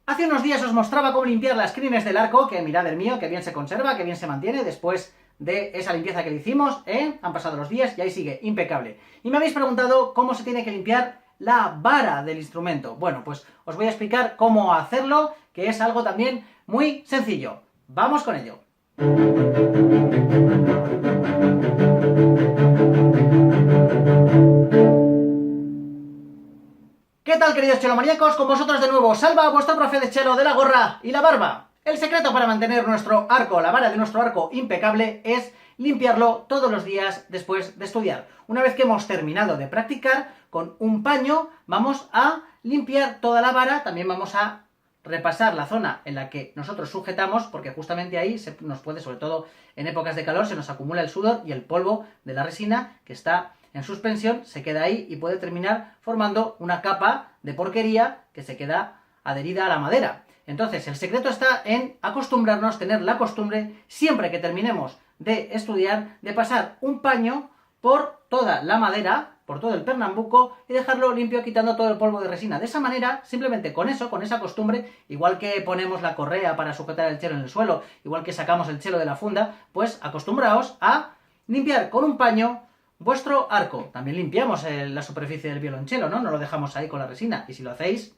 Hace unos días os mostraba cómo limpiar las crines del arco, que mirad el mío, que bien se conserva, que bien se mantiene después de esa limpieza que le hicimos, Han pasado los días y ahí sigue, impecable. Y me habéis preguntado cómo se tiene que limpiar la vara del instrumento. Bueno, pues os voy a explicar cómo hacerlo, que es algo también muy sencillo. ¡Vamos con ello! ¿Qué tal, queridos chelomaníacos? Con vosotros de nuevo, Salva, vuestro profe de chelo de la gorra y la barba. El secreto para mantener nuestro arco, la vara de nuestro arco impecable, es limpiarlo todos los días después de estudiar. Una vez que hemos terminado de practicar, con un paño vamos a limpiar toda la vara, también vamos a repasar la zona en la que nosotros sujetamos, porque justamente ahí nos puede, sobre todo en épocas de calor, se nos acumula el sudor y el polvo de la resina que está en suspensión, se queda ahí y puede terminar formando una capa de porquería que se queda adherida a la madera. Entonces, el secreto está en acostumbrarnos, tener la costumbre, siempre que terminemos de estudiar, de pasar un paño por toda la madera, por todo el pernambuco, y dejarlo limpio quitando todo el polvo de resina. De esa manera, simplemente con eso, con esa costumbre, igual que ponemos la correa para sujetar el chelo en el suelo, igual que sacamos el chelo de la funda, pues acostumbraos a limpiar con un paño vuestro arco. También limpiamos la superficie del violonchelo, ¿no? No lo dejamos ahí con la resina. Y si lo hacéis,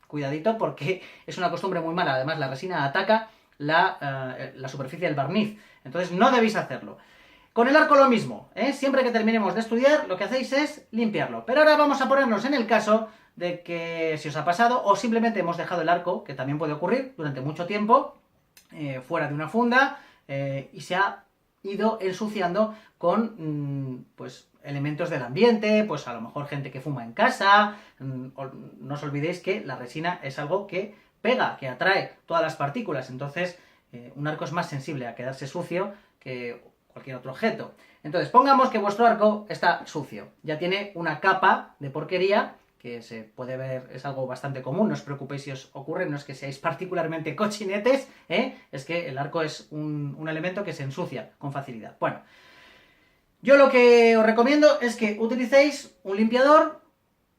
cuidadito, porque es una costumbre muy mala. Además, la resina ataca la superficie del barniz. Entonces, no debéis hacerlo. Con el arco lo mismo, Siempre que terminemos de estudiar, lo que hacéis es limpiarlo. Pero ahora vamos a ponernos en el caso de que si os ha pasado, o simplemente hemos dejado el arco, que también puede ocurrir durante mucho tiempo, fuera de una funda, y se ha ido ensuciando con pues elementos del ambiente, pues a lo mejor gente que fuma en casa. No os olvidéis que la resina es algo que pega, que atrae todas las partículas. Entonces, un arco es más sensible a quedarse sucio que cualquier otro objeto. Entonces, pongamos que vuestro arco está sucio. Ya tiene una capa de porquería que se puede ver, es algo bastante común, no os preocupéis si os ocurre, no es que seáis particularmente cochinetes, es que el arco es un elemento que se ensucia con facilidad. Bueno, yo lo que os recomiendo es que utilicéis un limpiador.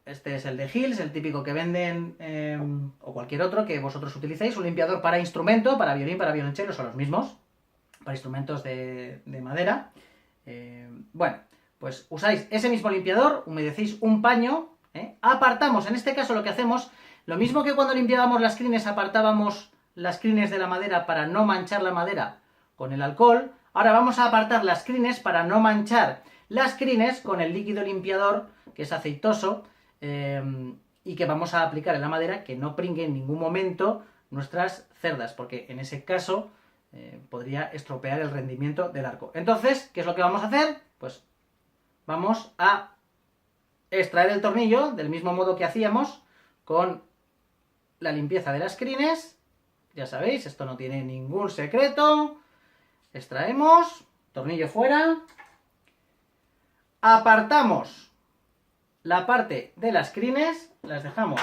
Este es el de Hills, el típico que venden, o cualquier otro que vosotros utilicéis, un limpiador para instrumento, para violín, para violonchelo, son los mismos, para instrumentos de madera. Bueno, pues usáis ese mismo limpiador, humedecéis un paño, apartamos, en este caso lo que hacemos, lo mismo que cuando limpiábamos las crines, apartábamos las crines de la madera para no manchar la madera con el alcohol. Ahora vamos a apartar las crines para no manchar las crines con el líquido limpiador, que es aceitoso, y que vamos a aplicar en la madera, que no pringue en ningún momento nuestras cerdas, porque en ese caso podría estropear el rendimiento del arco. Entonces, ¿qué es lo que vamos a hacer? Pues vamos a extraer el tornillo del mismo modo que hacíamos con la limpieza de las crines. Ya sabéis, esto no tiene ningún secreto. Extraemos, tornillo fuera, apartamos la parte de las crines, las dejamos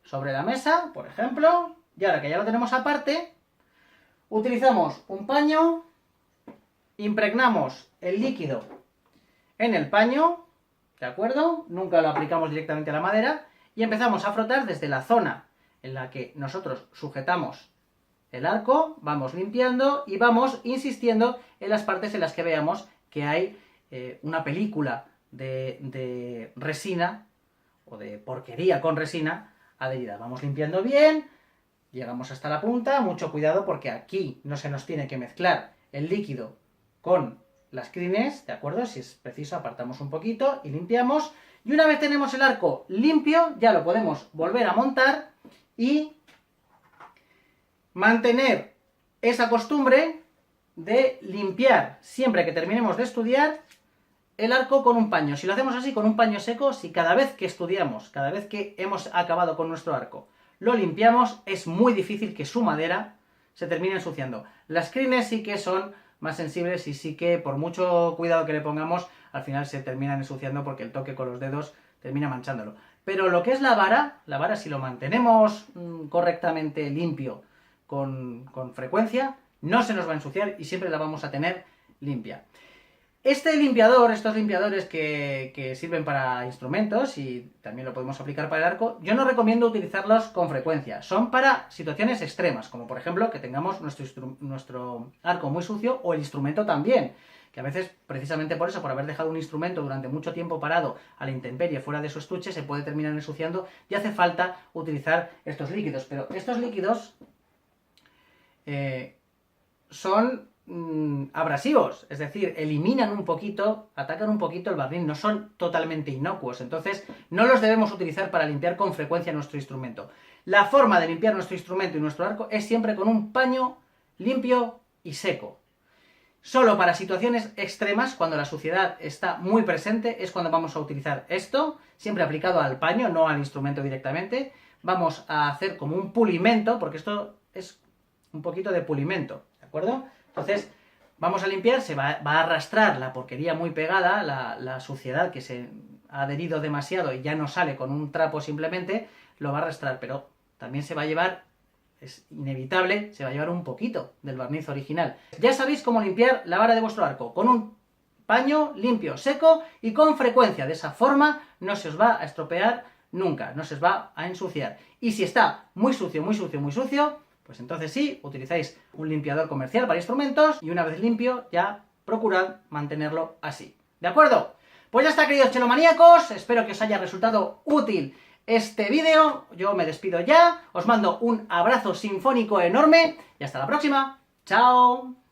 sobre la mesa, por ejemplo, y ahora que ya lo tenemos aparte, utilizamos un paño, impregnamos el líquido en el paño, ¿de acuerdo? Nunca lo aplicamos directamente a la madera, y empezamos a frotar desde la zona en la que nosotros sujetamos el arco, vamos limpiando y vamos insistiendo en las partes en las que veamos que hay una película de resina o de porquería con resina adherida. Vamos limpiando bien, llegamos hasta la punta, mucho cuidado porque aquí no se nos tiene que mezclar el líquido con las crines, ¿de acuerdo? Si es preciso apartamos un poquito y limpiamos. Y una vez tenemos el arco limpio, ya lo podemos volver a montar y mantener esa costumbre de limpiar siempre que terminemos de estudiar el arco con un paño. Si lo hacemos así, con un paño seco, si cada vez que estudiamos, cada vez que hemos acabado con nuestro arco, lo limpiamos, es muy difícil que su madera se termine ensuciando. Las crines sí que son más sensibles y sí que por mucho cuidado que le pongamos, al final se terminan ensuciando porque el toque con los dedos termina manchándolo. Pero lo que es la vara si lo mantenemos correctamente limpio con frecuencia, no se nos va a ensuciar y siempre la vamos a tener limpia. Este limpiador, estos limpiadores que sirven para instrumentos y también lo podemos aplicar para el arco, yo no recomiendo utilizarlos con frecuencia. Son para situaciones extremas, como por ejemplo que tengamos nuestro arco muy sucio o el instrumento también. Que a veces, precisamente por eso, por haber dejado un instrumento durante mucho tiempo parado a la intemperie fuera de su estuche, se puede terminar ensuciando y hace falta utilizar estos líquidos. Pero estos líquidos son abrasivos, es decir, eliminan un poquito, atacan un poquito el barniz, no son totalmente inocuos, entonces no los debemos utilizar para limpiar con frecuencia nuestro instrumento. La forma de limpiar nuestro instrumento y nuestro arco es siempre con un paño limpio y seco. Solo para situaciones extremas, cuando la suciedad está muy presente, es cuando vamos a utilizar esto, siempre aplicado al paño, no al instrumento directamente. Vamos a hacer como un pulimento, porque esto es un poquito de pulimento, ¿de acuerdo? Entonces, vamos a limpiar, se va a arrastrar la porquería muy pegada, la suciedad que se ha adherido demasiado y ya no sale con un trapo simplemente, lo va a arrastrar, pero también se va a llevar, es inevitable, se va a llevar un poquito del barniz original. Ya sabéis cómo limpiar la vara de vuestro arco, con un paño limpio, seco y con frecuencia. De esa forma no se os va a estropear nunca, no se os va a ensuciar. Y si está muy sucio, muy sucio, muy sucio, pues entonces sí, utilizáis un limpiador comercial para instrumentos y una vez limpio ya procurad mantenerlo así. ¿De acuerdo? Pues ya está, queridos chelomaníacos, espero que os haya resultado útil este vídeo. Yo me despido ya, os mando un abrazo sinfónico enorme y hasta la próxima. ¡Chao!